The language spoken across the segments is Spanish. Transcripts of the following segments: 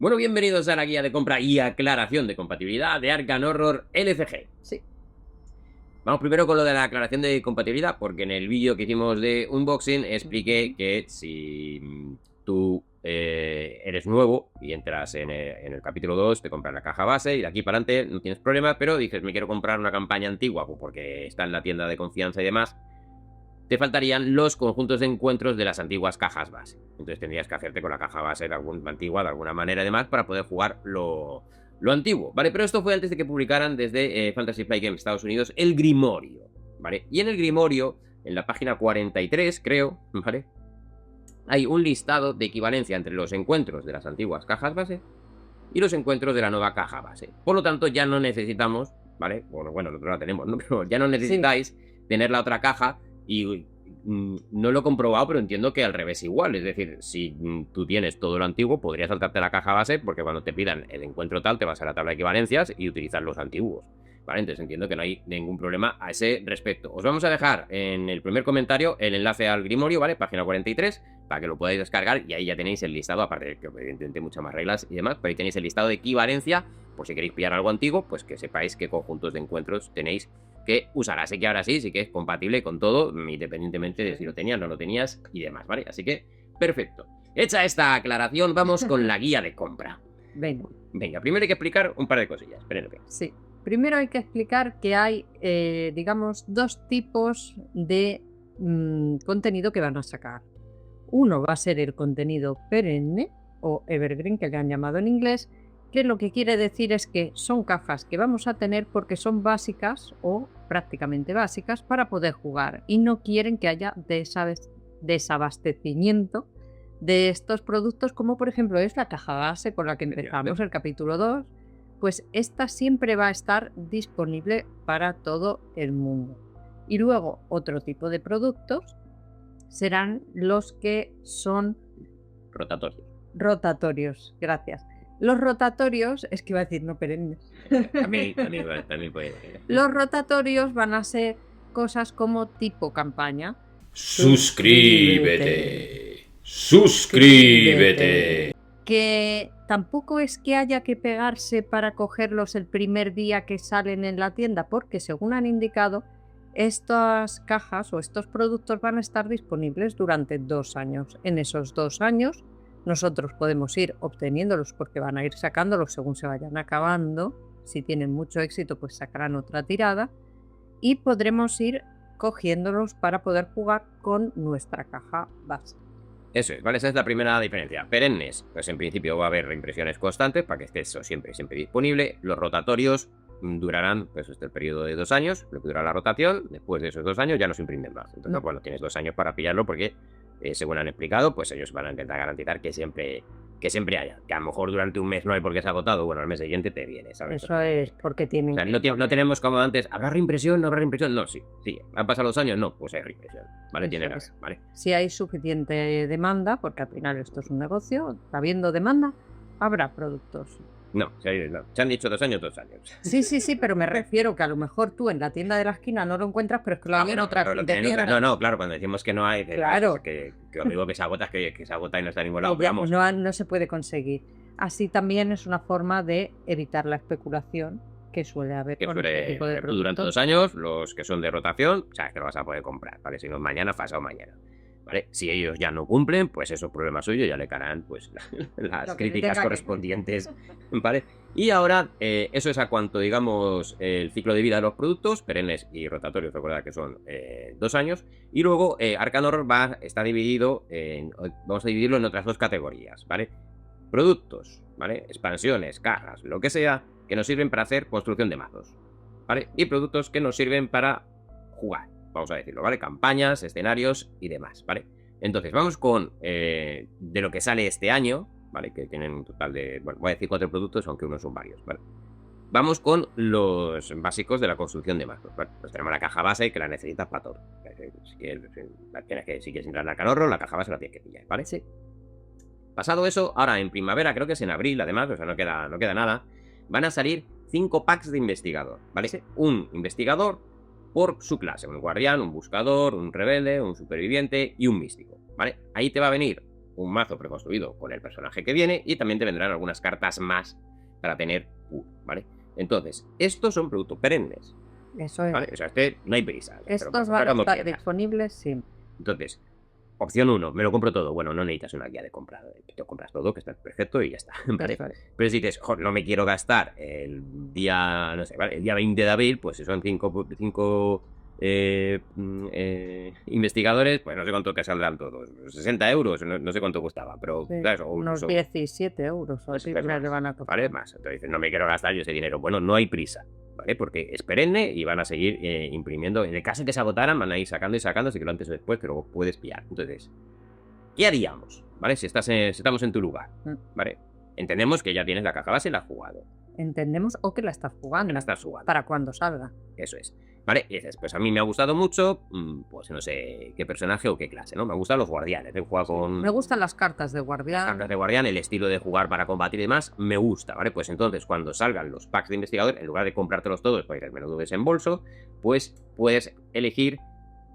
Bueno, bienvenidos a la guía de compra y aclaración de compatibilidad de Arkham Horror LCG. Sí. Vamos primero con lo de la aclaración de compatibilidad, porque en el vídeo que hicimos de unboxing expliqué que si tú eres nuevo y entras en el capítulo 2, te compras la caja base y de aquí para adelante no tienes problema, pero dices, me quiero comprar una campaña antigua pues porque está en la tienda de confianza y demás, te faltarían los conjuntos de encuentros de las antiguas cajas base. Entonces tendrías que hacerte con la caja base de antigua de alguna manera y demás para poder jugar lo antiguo, ¿vale? Pero esto fue antes de que publicaran desde Fantasy Flight Games Estados Unidos el Grimorio, ¿vale? Y en el Grimorio, en la página 43, creo, ¿vale? Hay un listado de equivalencia entre los encuentros de las antiguas cajas base y los encuentros de la nueva caja base. Por lo tanto, ya no necesitamos, ¿vale? Bueno, nosotros la tenemos, ¿no? Pero ya no necesitáis tener la otra caja y no lo he comprobado, pero entiendo que al revés igual. Es decir, si tú tienes todo lo antiguo, podrías saltarte la caja base porque cuando te pidan el encuentro tal, te vas a la tabla de equivalencias y utilizar los antiguos. ¿Vale? Entonces entiendo que no hay ningún problema a ese respecto. Os vamos a dejar en el primer comentario el enlace al Grimorio, ¿vale? Página 43, para que lo podáis descargar y ahí ya tenéis el listado, aparte de que evidentemente muchas más reglas y demás, pero ahí tenéis el listado de equivalencia, por si queréis pillar algo antiguo, pues que sepáis qué conjuntos de encuentros tenéis que usar. Así que ahora sí que es compatible con todo, independientemente de si lo tenías, no lo tenías y demás, ¿vale? Así que, perfecto. Hecha esta aclaración, vamos con la guía de compra. Venga, primero hay que explicar un par de cosillas. Penélope. Sí. Primero hay que explicar que hay, digamos, dos tipos de contenido que van a sacar. Uno va a ser el contenido perenne o evergreen, que le han llamado en inglés, que lo que quiere decir es que son cajas que vamos a tener porque son básicas o prácticamente básicas para poder jugar y no quieren que haya desabastecimiento de estos productos, como por ejemplo es la caja base con la que empezamos el capítulo 2, pues esta siempre va a estar disponible para todo el mundo. Y luego otro tipo de productos serán los que son rotatorios, gracias. Los rotatorios, es que iba a decir no perennes. También puede. Los rotatorios van a ser cosas como tipo campaña. Suscríbete. Que tampoco es que haya que pegarse para cogerlos el primer día que salen en la tienda, porque según han indicado, estas cajas o estos productos van a estar disponibles durante 2 años. En esos 2 años nosotros podemos ir obteniéndolos porque van a ir sacándolos según se vayan acabando. Si tienen mucho éxito, pues sacarán otra tirada y podremos ir cogiéndolos para poder jugar con nuestra caja base. Eso es, ¿vale? Esa es la primera diferencia. Perennes, pues en principio va a haber reimpresiones constantes para que esté eso siempre disponible. Los rotatorios durarán pues hasta el periodo de 2 años, lo que dura la rotación. Después de esos 2 años ya no se imprimen más. Entonces, bueno, tienes 2 años para pillarlo porque, según han explicado, pues ellos van a intentar garantizar que siempre haya. Que a lo mejor durante un mes no hay porque se ha agotado, bueno, al mes siguiente te viene, ¿sabes? Eso es porque tienen... O sea, no tenemos como antes, ¿habrá reimpresión? ¿No habrá reimpresión? No, sí. ¿Han pasado los años? No, pues hay reimpresión, ¿vale? Tiene razón, ¿vale? Si hay suficiente demanda, porque al final esto es un negocio, habiendo demanda, habrá productos. No, se han dicho 2 años, 2 años. Sí, pero me refiero que a lo mejor tú en la tienda de la esquina no lo encuentras, pero es que lo hay en otra tienda. No, claro, cuando decimos que no hay, claro. Que os digo que se agota, es que se agota y no está en ningún lado. No se puede conseguir. Así también es una forma de evitar la especulación que suele haber con este tipo de productos. Durante 2 años, los que son de rotación, sabes que lo vas a poder comprar, ¿vale? Si no, mañana, pasado mañana. ¿Vale? Si ellos ya no cumplen, pues eso es problema suyo, ya le caerán pues las críticas correspondientes, ¿vale? Y ahora, eso es a cuanto, digamos, el ciclo de vida de los productos, perennes y rotatorios, recordad que son 2 años, y luego Arkham Horror está dividido, vamos a dividirlo en otras 2 categorías, ¿vale? Productos, ¿vale? Expansiones, cajas, lo que sea, que nos sirven para hacer construcción de mazos, ¿vale? Y productos que nos sirven para jugar, vamos a decirlo, ¿vale? Campañas, escenarios y demás, ¿vale? Entonces, vamos con de lo que sale este año, ¿vale? Que tienen un total de, bueno, voy a decir 4 productos, aunque unos son varios, ¿vale? Vamos con los básicos de la construcción de mazos, ¿vale? Pues tenemos la caja base que la necesitas para todo. Si quieres entrar en Arkham Horror, la caja base la tienes que pillar, ¿vale? Sí. Pasado eso, ahora en primavera, creo que es en abril, además, o sea, no queda nada, van a salir 5 packs de investigador, ¿vale? Sí. Un investigador por su clase, un guardián, un buscador, un rebelde, un superviviente y un místico, ¿vale? Ahí te va a venir un mazo preconstruido con el personaje que viene y también te vendrán algunas cartas más para tener pool, ¿vale? Entonces, estos son productos perennes, Eso es. ¿vale? O sea, no hay prisa. Estos van a estar disponibles siempre. Entonces, opción 1, me lo compro todo. Bueno, no necesitas una guía de compra. Te compras todo, que está perfecto y ya está. ¿Vale? Pero si dices, no me quiero gastar el día, no sé, ¿vale? El día 20 de abril, pues si son 5 investigadores, pues no sé cuánto que saldrán todos. 60 euros, no sé cuánto costaba, pero Sí, claro, unos 17 euros o así, más, le van a costar. ¿vale? Más. Entonces dices, no me quiero gastar yo ese dinero. Bueno, no hay prisa, ¿vale? Porque es perenne y van a seguir imprimiendo. En el caso de que se agotaran, van a ir sacando y sacando, así que lo antes o después, pero puedes pillar. Entonces, ¿qué haríamos? ¿Vale? Si estamos en tu lugar, ¿vale? Entendemos que ya tienes la caja base y la has jugado. Entendemos o que la estás jugando. La estás jugando. Para cuando salga. Eso es. ¿Vale? Y dices, pues a mí me ha gustado mucho, pues no sé qué personaje o qué clase, ¿no? Me gustan los guardianes. He jugado con... Me gustan las cartas de guardián. Las cartas de guardián, el estilo de jugar para combatir y demás, me gusta, ¿vale? Pues entonces, cuando salgan los packs de investigador, en lugar de comprártelos todos para ir al menú de desembolso, pues puedes elegir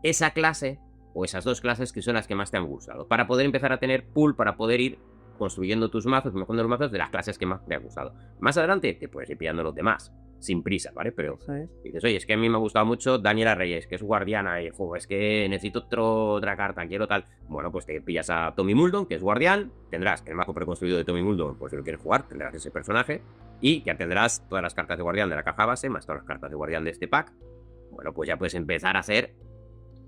esa clase o esas dos clases que son las que más te han gustado, para poder empezar a tener pool, para poder ir construyendo tus mazos, mejorando los mazos de las clases que más te han gustado. Más adelante te puedes ir pillando los demás, sin prisa, ¿vale? Pero dices, oye, es que a mí me ha gustado mucho Daniela Reyes, que es guardiana, y juego, es que necesito otra carta, quiero tal. Bueno, pues te pillas a Tommy Muldoon, que es guardián, tendrás el mazo preconstruido de Tommy Muldoon, pues si lo quieres jugar, tendrás ese personaje, y ya tendrás todas las cartas de guardián de la caja base, más todas las cartas de guardián de este pack. Bueno, pues ya puedes empezar a hacer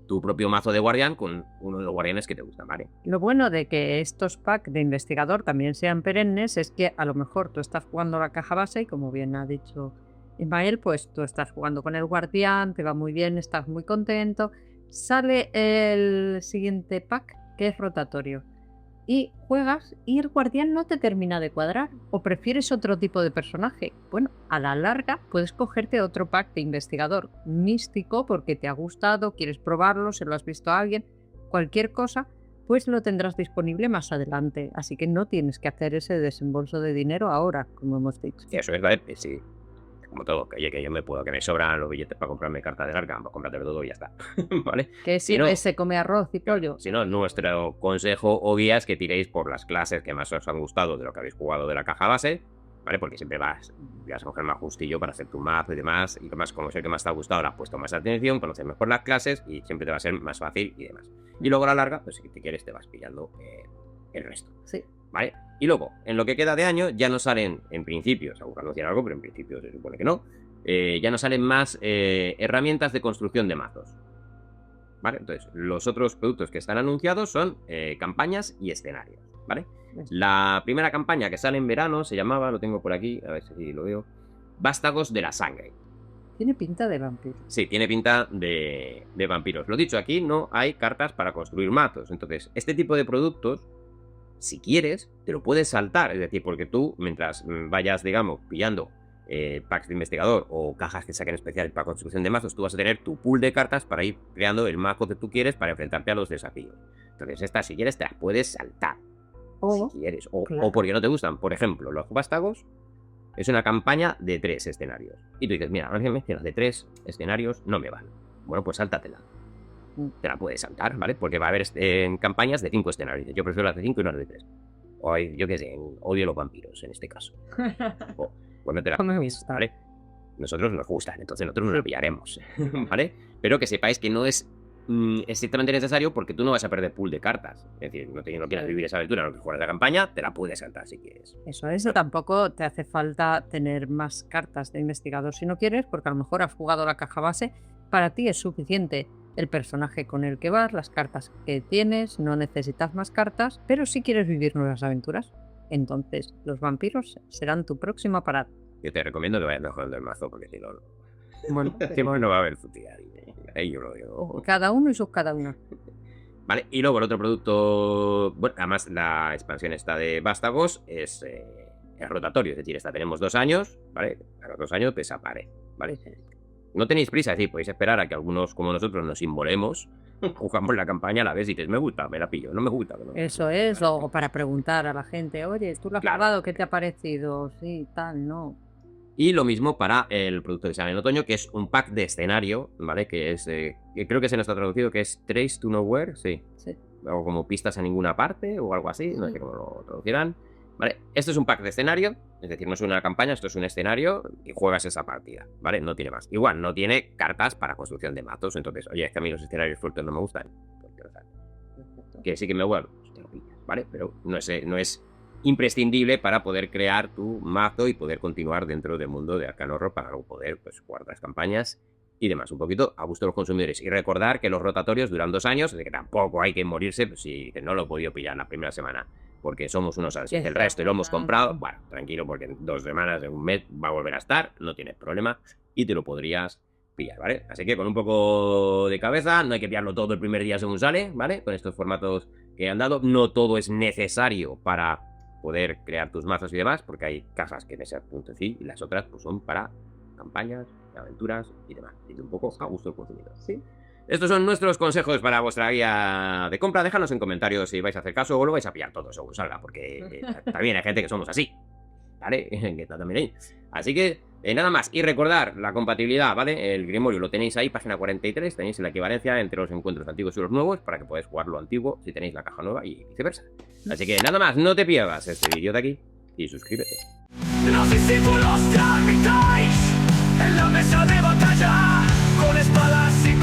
tu propio mazo de guardián con uno de los guardianes que te gustan, ¿vale? Lo bueno de que estos packs de investigador también sean perennes es que a lo mejor tú estás jugando la caja base y, como bien ha dicho Ismael, pues tú estás jugando con el guardián, te va muy bien, estás muy contento. Sale el siguiente pack, que es rotatorio, y juegas y el guardián no te termina de cuadrar, o prefieres otro tipo de personaje. Bueno, a la larga puedes cogerte otro pack de investigador místico porque te ha gustado, quieres probarlo, se lo has visto a alguien, cualquier cosa, pues lo tendrás disponible más adelante. Así que no tienes que hacer ese desembolso de dinero ahora, como hemos dicho. Eso es, ¿vale? Sí. Como todo, que yo que me sobran los billetes para comprarme cartas de larga, para comprarte todo y ya está, ¿vale? Que si no, se come arroz y pollo. Si no, nuestro consejo o guía es que tiréis por las clases que más os han gustado de lo que habéis jugado de la caja base, ¿vale? Porque siempre vas a coger más justillo para hacer tu mazo y demás, y además, como es el que más te ha gustado, le has puesto más atención, conoces mejor las clases y siempre te va a ser más fácil y demás. Y luego a la larga, pues si te quieres, te vas pillando el resto. Sí. ¿Vale? Y luego, en lo que queda de año, ya no salen, en principio, seguro que anuncian algo, pero en principio se supone que no, ya no salen más herramientas de construcción de mazos. ¿Vale? Entonces, los otros productos que están anunciados son campañas y escenarios, ¿vale? La primera campaña que sale en verano se llamaba, lo tengo por aquí, a ver si lo veo, Vástagos de la Sangre. Tiene pinta de vampiro. Sí, tiene pinta de vampiros. Lo dicho, aquí no hay cartas para construir mazos. Entonces, este tipo de productos, si quieres, te lo puedes saltar. Es decir, porque tú, mientras vayas, digamos, pillando packs de investigador o cajas que saquen especiales para construcción de mazos, tú vas a tener tu pool de cartas para ir creando el mazo que tú quieres para enfrentarte a los desafíos. Entonces, estas, si quieres, te las puedes saltar. Si quieres. O porque no te gustan. Por ejemplo, los vástagos es una campaña de 3 escenarios. Y tú dices, mira, ahora que las de 3 escenarios no me van. Bueno, pues sáltatela. Te la puedes saltar, ¿vale? Porque va a haber campañas de 5 escenarios. Yo prefiero las de 5 y no las de 3. O yo qué sé, odio los vampiros en este caso. Pues no te las pilles, ¿vale? Nosotros nos gustan, entonces nosotros nos la pillaremos, ¿vale? Pero que sepáis que no es estrictamente necesario porque tú no vas a perder pool de cartas. Es decir, no quieras vivir esa aventura, no quieres jugar la campaña, te la puedes saltar si quieres. Eso, tampoco te hace falta tener más cartas de investigador si no quieres, porque a lo mejor has jugado la caja base, para ti es suficiente el personaje con el que vas, las cartas que tienes, no necesitas más cartas, pero si quieres vivir nuevas aventuras, entonces los vampiros serán tu próxima parada. Yo te recomiendo que vayas mejorando el mazo, porque si no, bueno, no va a haber futía. Ahí yo lo digo. Cada uno y sus cada una. Vale, y luego el otro producto, bueno, además la expansión esta de Vástagos es rotatorio, es decir, esta tenemos 2 años, ¿vale? A los 2 años desaparece, ¿vale? No tenéis prisa, es decir, podéis esperar a que algunos como nosotros nos involemos, jugamos la campaña a la vez y dices, me gusta, me la pillo, no me gusta. No. Eso es, o para preguntar a la gente, oye, ¿tú lo has jugado? ¿Qué te ha parecido? Sí, tal, no. Y lo mismo para el producto que sale en otoño, que es un pack de escenario, ¿vale? Que es, creo que se nos está traducido, que es Trace to Nowhere, sí. o como pistas a ninguna parte o algo así, no sé cómo lo traducirán. ¿Vale? Esto es un pack de escenario, es decir, no es una campaña, esto es un escenario y juegas esa partida, ¿vale? No tiene más. Igual, no tiene cartas para construcción de mazos, entonces, oye, es que a mí los escenarios sueltos no me gustan. Que sí que me vuelvo, pues te lo pillas, ¿vale? Pero no es imprescindible para poder crear tu mazo y poder continuar dentro del mundo de Arcane Horror para luego poder pues, jugar las campañas y demás, un poquito a gusto de los consumidores. Y recordar que los rotatorios duran 2 años, de que tampoco hay que morirse, pues si no lo he podido pillar la primera semana porque somos unos ansias, el resto y lo hemos comprado, bueno, tranquilo, porque en 2 semanas, en un mes va a volver a estar, no tienes problema y te lo podrías pillar, ¿vale? Así que con un poco de cabeza, no hay que pillarlo todo el primer día según sale, ¿vale? Con estos formatos que han dado, no todo es necesario para poder crear tus mazos y demás, porque hay cajas que .ci y las otras pues son para campañas, aventuras y demás. Y un poco a gusto del consumidor. Sí. Estos son nuestros consejos para vuestra guía de compra. Déjanos en comentarios si vais a hacer caso o lo vais a pillar todo según salga, porque también hay gente que somos así, ¿vale? Que está también ahí. Así que nada más. Y recordar la compatibilidad, ¿vale? El Grimorio lo tenéis ahí, página 43. Tenéis la equivalencia entre los encuentros antiguos y los nuevos para que podáis jugar lo antiguo si tenéis la caja nueva y viceversa. Así que nada más, no te pierdas este vídeo de aquí y suscríbete. Los discípulos tramitáis en la mesa de batalla con espadas y